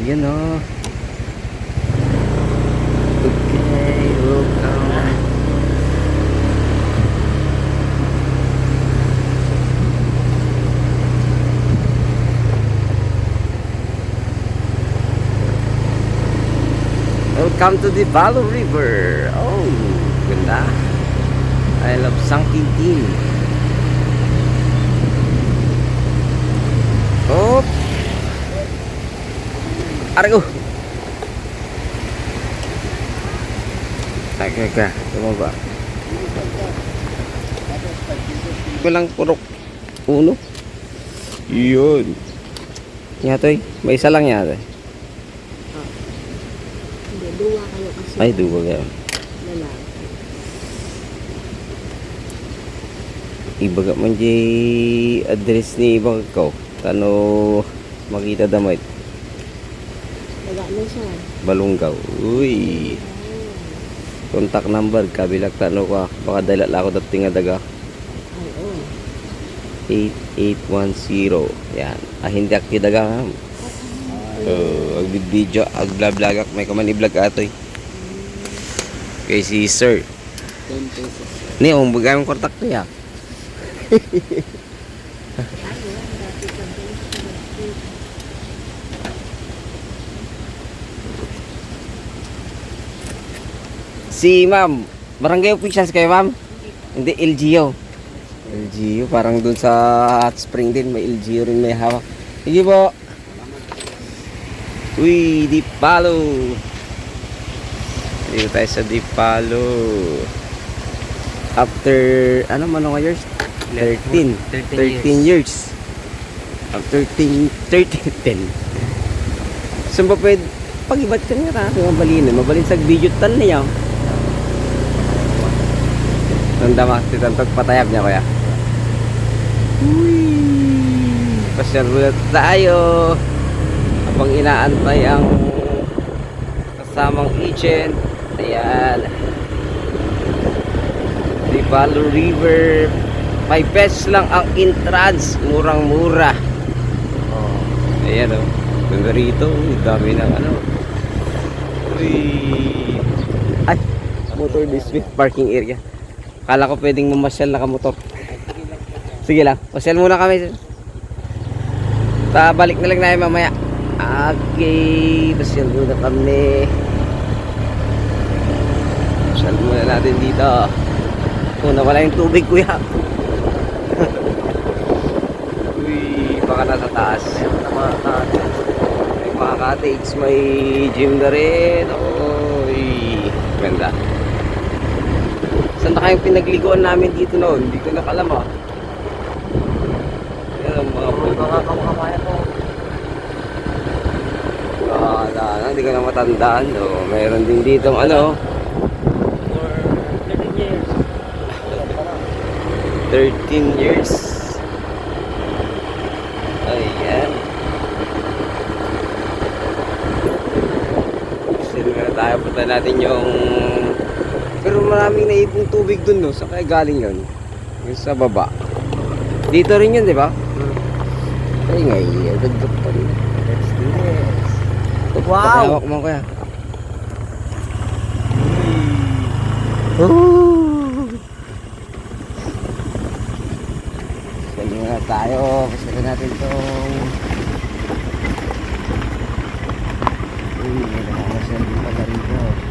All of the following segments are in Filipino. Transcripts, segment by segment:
Yan o. Okay, welcome. Welcome to the Balo River. Oh, ganda. I love Sangkintin. Oh. Arago. Teka, tumaba. Walang purok. Uno. Yun. Yatoy, may isa lang yata. Hindi, duwa kayo kasi. Ay, duwa kayo. Lalaki. Ibaga man di address ni ibang ko. Tano makita damay. Daga na siya. Balunggaw. Uy. Contact number kabilag tano ka. Baka dala la ako dating nga daga. Ay, oh. 8810. Yan. Hindi aki daga ha. Video, agla-vlog may kaman i-vlog atoy. Kay si Sir. 10 pesos. Ni umbagay mong kontak to ya. Si Ma'am, barangay officials kayo Ma'am? Hindi, LGU. LGU, parang dun sa Hot Spring din, may LGU rin may hawak. Sige po. Uy, Dipalo. Dito tayo sa Dipalo. After, ano nga years? 13 years. After 10. Saan ba pwede? Pag-ibat ka nga tayo mabalin sa video tan niya. Tanda titantog patayab niya kuya. Uy, pasyal ulit tayo. Habang inaantay ang kasamang agent. Ayan. Dipalo River. 5 pesos lang ang entrance. Murang-mura. Oh, ayan o. Ganda rito. Dami ng ano. Uy. Ay, motor display parking area. Kala ko pwedeng mamasyal na kamotor. Sige lang. Pasyal muna kami. Balik na lang na mamaya. Okay, pasyal muna kami. Pasyal muna natin dito. Nawala yung tubig kuya. Uy, baka nasa taas. May mga cottage, may gym na rin. Uy, ganda. Saan na kayong pinagliguan namin dito noon? Hindi ko nakalam ah. Yan ang mga kamukhamaya ko. Hindi ko na matandaan. Oh, mayroon din dito ano. For 13 years. 13 years. Ayan. Gusto na tayo. Punta natin yung... Pero maraming naipong tubig dun, no? Saan kaya galing yun? Yung sa baba. Dito rin yun, di ba? Ay, ngay. Agad pa rin. Let's do this. Wow! Hawak mo kaya. Oh! Sige na tayo. Gusto natin itong... Uy, may nakamasyan din pala rito.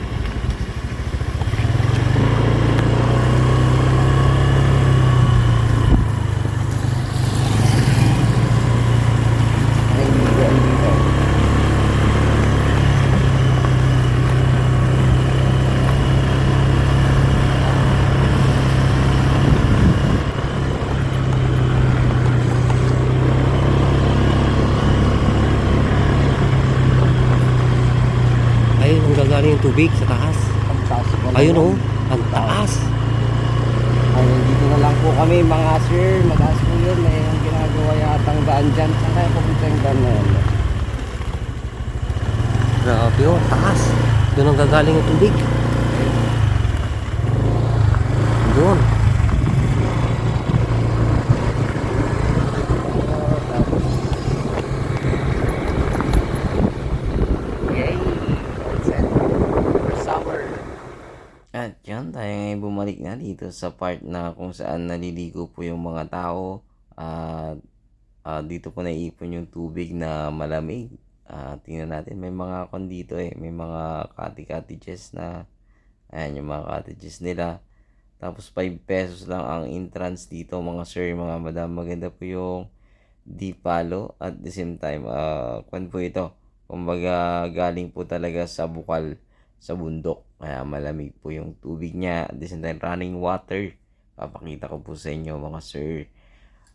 Gagaling yung tubig sa taas. Ayun oh, ang taas. Ayun, dito na lang po kami mga sir. Mataas po yun. May ginagawa yatang daan dyan. Saan kaya pupunta yung daan na yun? Grabe oh, taas. Doon ang gagaling yung tubig. Doon. At yan, tayo ngayon bumalik na dito sa part na kung saan naliligo po yung mga tao. At dito po naiipon yung tubig na malamig. Tingnan natin, may mga kon dito may mga cottages na, ayan yung mga cottages nila. Tapos 5 pesos lang ang entrance dito mga sir, mga madam. Maganda po yung Dipalo at the same time, kwan po ito. Kumbaga galing po talaga sa bukal, sa bundok. Kaya malamig po yung tubig niya. At the same time, running water. Papakita ko po sa inyo mga sir.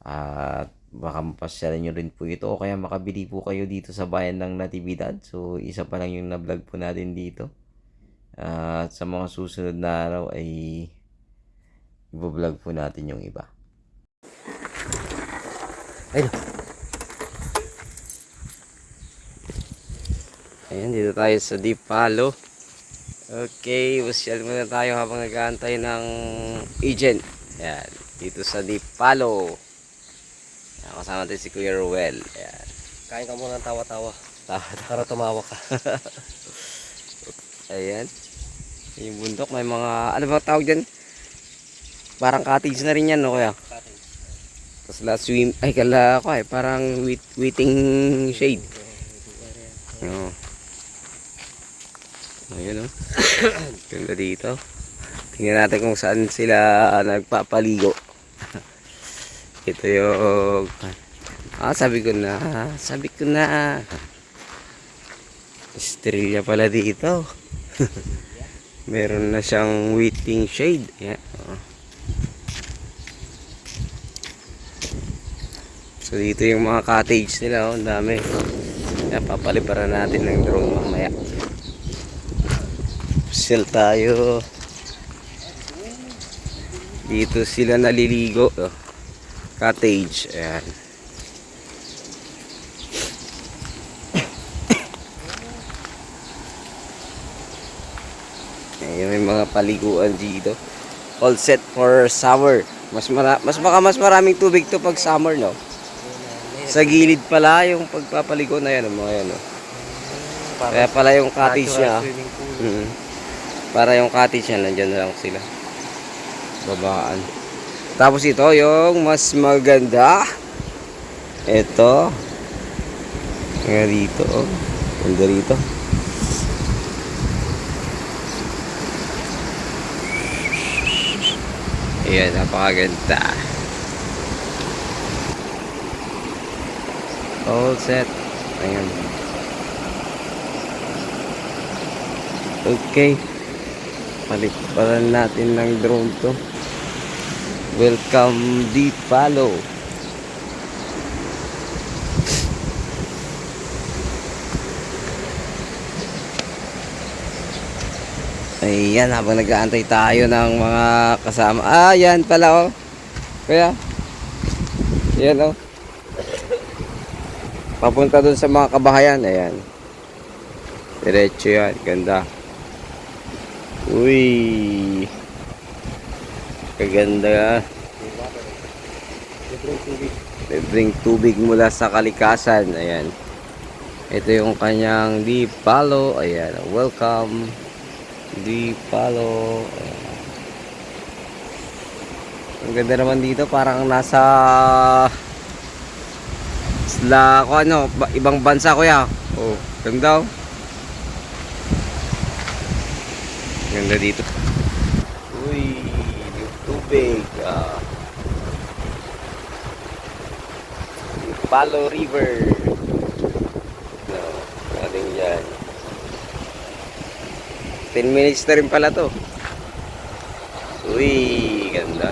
At baka mapasyalan nyo rin po ito o kaya makabili po kayo dito sa bayan ng Natividad. So isa pa lang yung na-vlog po natin dito. At sa mga susunod na araw ay i-vlog po natin yung iba. Ayun. Ayan, dito tayo sa Dipalo. Okay, usyal muna tayo habang nag-aantay ng agent. Ayan, dito sa Dipalo. Ayan, kasama natin si Kuya Ruel. Ayan. Kain ka muna ng tawa-tawa. Tawa-tawa. Para tumawa ka. Ayan. Yung bundok, may mga, ano ba tawag dyan? Parang cottage na rin yan, no, kuya? Tapos parang waiting shade. Oo. Ayun, oh. Ganda dito. Tingnan natin kung saan sila nagpapaligo. Ito yung... sabi ko na. Estrella pala dito. Meron na siyang waiting shade. Yeah. So dito yung mga cottage nila, ang dami. Kaya papaliparan natin ng drone mamaya. Sel tayo. Dito sila naliligo. Cottage. Ayan. Ayan, may mga paliguan dito. All set for summer. Mas maraming tubig to pag summer, no? Sa gilid pala yung pagpapaligo na yan, mga yan, no? Kaya pala yung cottage niya. Para yung cottage niya, nandyan na lang sila. Babaan. Tapos ito, yung mas maganda. Ito. Nga dito, oh. Ganda rito. Ayan, napakaganda. All set. Ayan. Okay. Paliparan natin ng drone to. Welcome Dipalo. Ayan, habang nag-aantay tayo ng mga kasama. Yan pala, oh. Kaya, yan, oh. Papunta dun sa mga kabahayan. Ayan. Diretso yan. Ganda. Uy. Kaganda. Libreng tubig mula sa kalikasan. Ayan. Ito yung kanyang Dipalo. Ayan. Welcome. Dipalo. Ayan. Ang ganda naman dito. Parang nasa ibang bansa, kuya. Oh, ganda, oh. Ganda dito. Uy, yung tubig. Palo River. No, galing dyan. 10 minutes na rin pala to. Uy, ganda.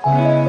Oh.